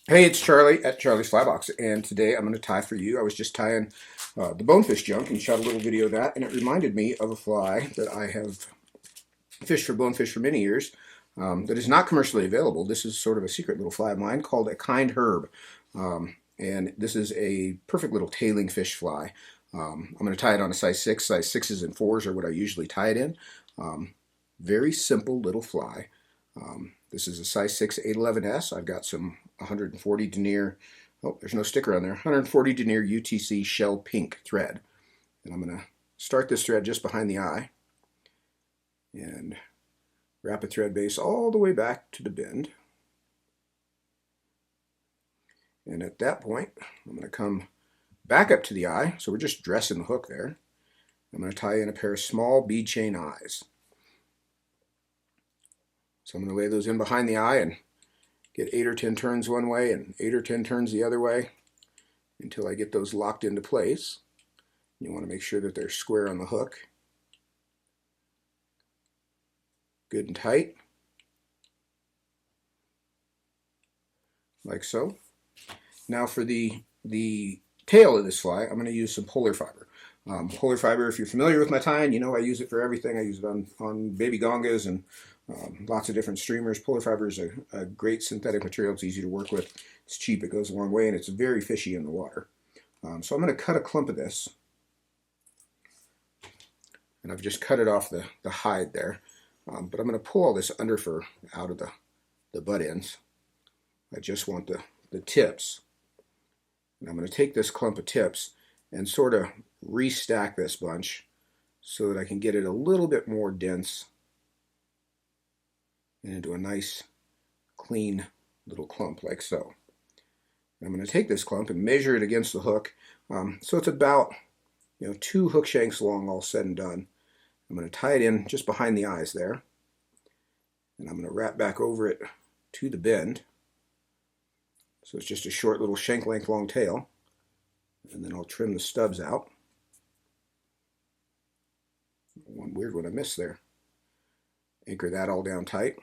Hey, it's Charlie at Charlie's Flybox, and today I'm going to tie for you. I was just tying the bonefish junk and shot a little video of that, and it reminded me of a fly that I have fished for bonefish for many years that is not commercially available. This is sort of a secret little fly of mine called a kind herb, and this is a perfect little tailing fish fly. I'm going to tie it on a size 6. Size 6s and 4s are what I usually tie it in. Very simple little fly. This is a size 6 811S. I've got some 140 Denier, oh, there's no sticker on there, 140 Denier UTC shell pink thread. And I'm going to start this thread just behind the eye and wrap a thread base all the way back to the bend. And at that point, I'm going to come back up to the eye, so we're just dressing the hook there. I'm going to tie in a pair of small bead chain eyes. So I'm going to lay those in behind the eye and get 8 or 10 turns one way and 8 or 10 turns the other way until I get those locked into place. You want to make sure that they're square on the hook. Good and tight. Like so. Now for the tail of this fly, I'm going to use some polar fiber. Polar fiber, if you're familiar with my tying, you know I use it for everything. I use it on baby gongas and lots of different streamers. Polar fiber is a great synthetic material. It's easy to work with. It's cheap. It goes a long way, and it's very fishy in the water. So I'm going to cut a clump of this, and I've just cut it off the hide there. But I'm going to pull all this underfur out of the butt ends. I just want the tips. And I'm going to take this clump of tips and sort of restack this bunch so that I can get it a little bit more dense and into a nice clean little clump like so. And I'm going to take this clump and measure it against the hook. So it's about 2 hook shanks long, all said and done. I'm going to tie it in just behind the eyes there, and I'm going to wrap back over it to the bend. So it's just a short little shank length long tail, and then I'll trim the stubs out. One weird one I missed there. Anchor that all down tight.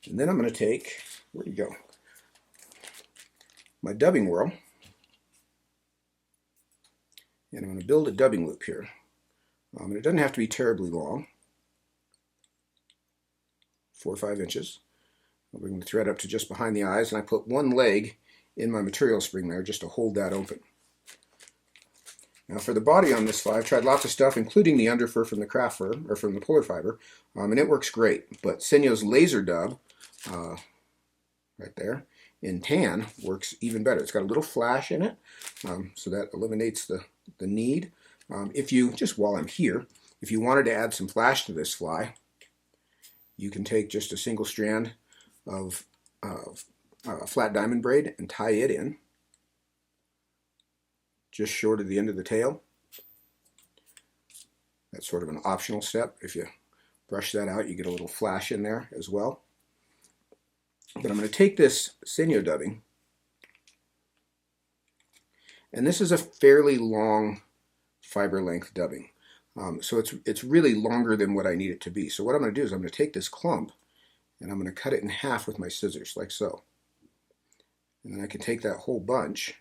And then I'm going to take, where'd you go? My dubbing whirl. And I'm going to build a dubbing loop here. And it doesn't have to be terribly long. 4 or 5 inches. I'll bring the thread up to just behind the eyes, and I put one leg in my material spring there just to hold that open. Now for the body on this fly, I've tried lots of stuff, including the underfur from the craft fur, or from the polar fiber, and it works great. But Senyo's laser dub, right there, in tan, works even better. It's got a little flash in it, so that eliminates the need. If you, just while I'm here, if you wanted to add some flash to this fly, you can take just a single strand of flat diamond braid and tie it in just short of the end of the tail. That's sort of an optional step. If you brush that out, you get a little flash in there as well. But I'm going to take this Senyo dubbing, and this is a fairly long fiber length dubbing. So it's really longer than what I need it to be. So what I'm going to do is I'm going to take this clump and I'm going to cut it in half with my scissors, like so. And then I can take that whole bunch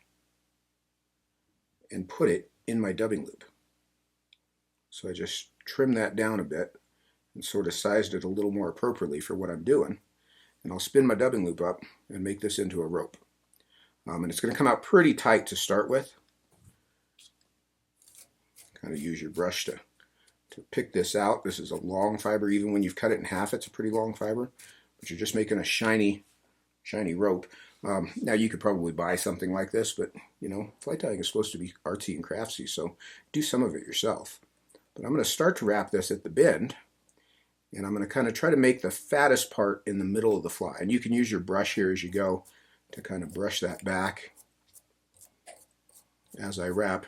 and put it in my dubbing loop. So I just trim that down a bit and sort of sized it a little more appropriately for what I'm doing. And I'll spin my dubbing loop up and make this into a rope. And it's going to come out pretty tight to start with. Kind of use your brush to pick this out. This is a long fiber. Even when you've cut it in half, it's a pretty long fiber. But you're just making a shiny rope. Now you could probably buy something like this, but fly tying is supposed to be artsy and craftsy, so do some of it yourself. But I'm going to start to wrap this at the bend, and I'm going to kind of try to make the fattest part in the middle of the fly. And you can use your brush here as you go to kind of brush that back as I wrap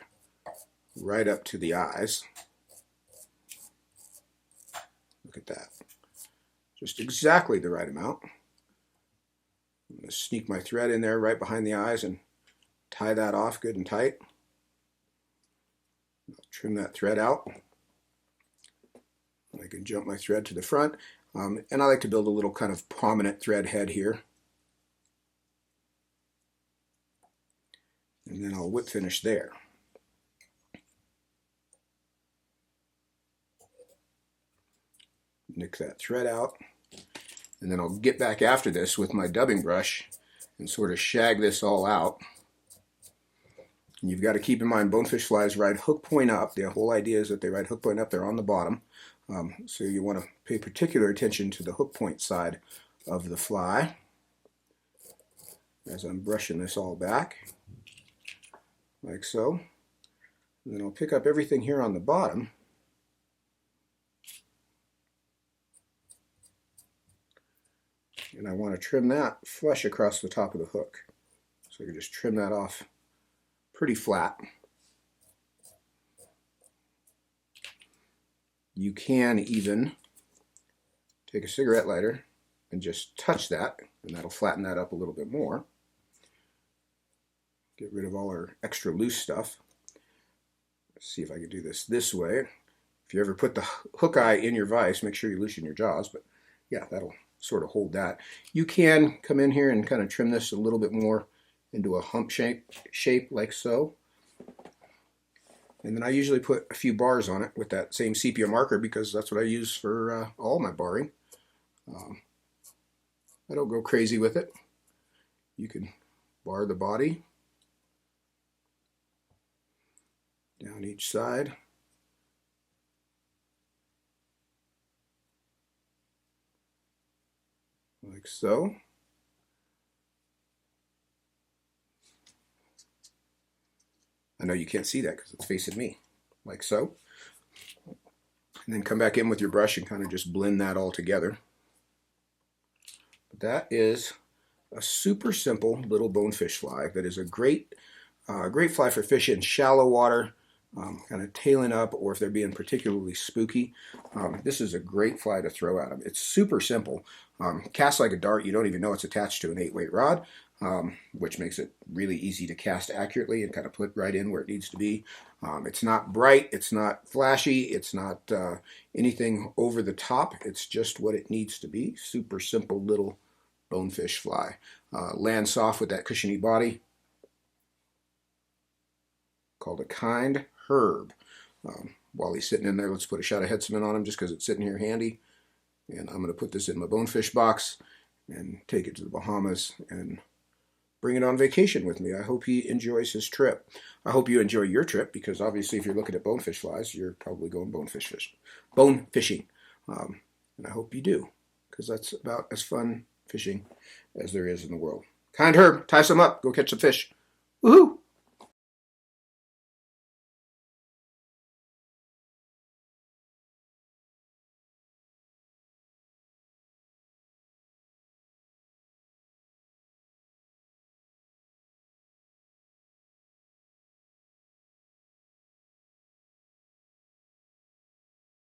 right up to the eyes. Look at that. Just exactly the right amount. I'm going to sneak my thread in there right behind the eyes and tie that off good and tight. I'll trim that thread out. I can jump my thread to the front. And I like to build a little kind of prominent thread head here then I'll whip finish there. Nick that thread out, and then I'll get back after this with my dubbing brush and sort of shag this all out. And you've got to keep in mind bonefish flies ride hook point up. The whole idea is that they ride hook point up. They're on the bottom. So you want to pay particular attention to the hook point side of the fly as I'm brushing this all back, like so. And then I'll pick up everything here on the bottom and I want to trim that flush across the top of the hook. So I can just trim that off pretty flat. You can even take a cigarette lighter and just touch that, and that'll flatten that up a little bit more. Get rid of all our extra loose stuff. Let's see if I can do this way. If you ever put the hook eye in your vise, make sure you loosen your jaws, but yeah, that'll sort of hold that. You can come in here and kind of trim this a little bit more into a hump shape like so. And then I usually put a few bars on it with that same sepia marker because that's what I use for all my barring. I don't go crazy with it. You can bar the body down each side. Like so. I know you can't see that because it's facing me, like so. And then come back in with your brush and kind of just blend that all together. But that is a super simple little bonefish fly that is a great fly for fish in shallow water, kind of tailing up, or if they're being particularly spooky. This is a great fly to throw at them. It's super simple. Casts like a dart. You don't even know it's attached to an 8-weight rod, which makes it really easy to cast accurately and kind of put right in where it needs to be. It's not bright. It's not flashy. It's not anything over the top. It's just what it needs to be. Super simple little bonefish fly. Lands soft with that cushiony body. Called a kind herb. While he's sitting in there, let's put a shot of head cement on him just because it's sitting here handy. And I'm going to put this in my bonefish box and take it to the Bahamas and bring it on vacation with me. I hope he enjoys his trip. I hope you enjoy your trip because obviously if you're looking at bonefish flies, you're probably going bone fishing. And I hope you do because that's about as fun fishing as there is in the world. Kind herb, tie some up, go catch some fish. Woohoo!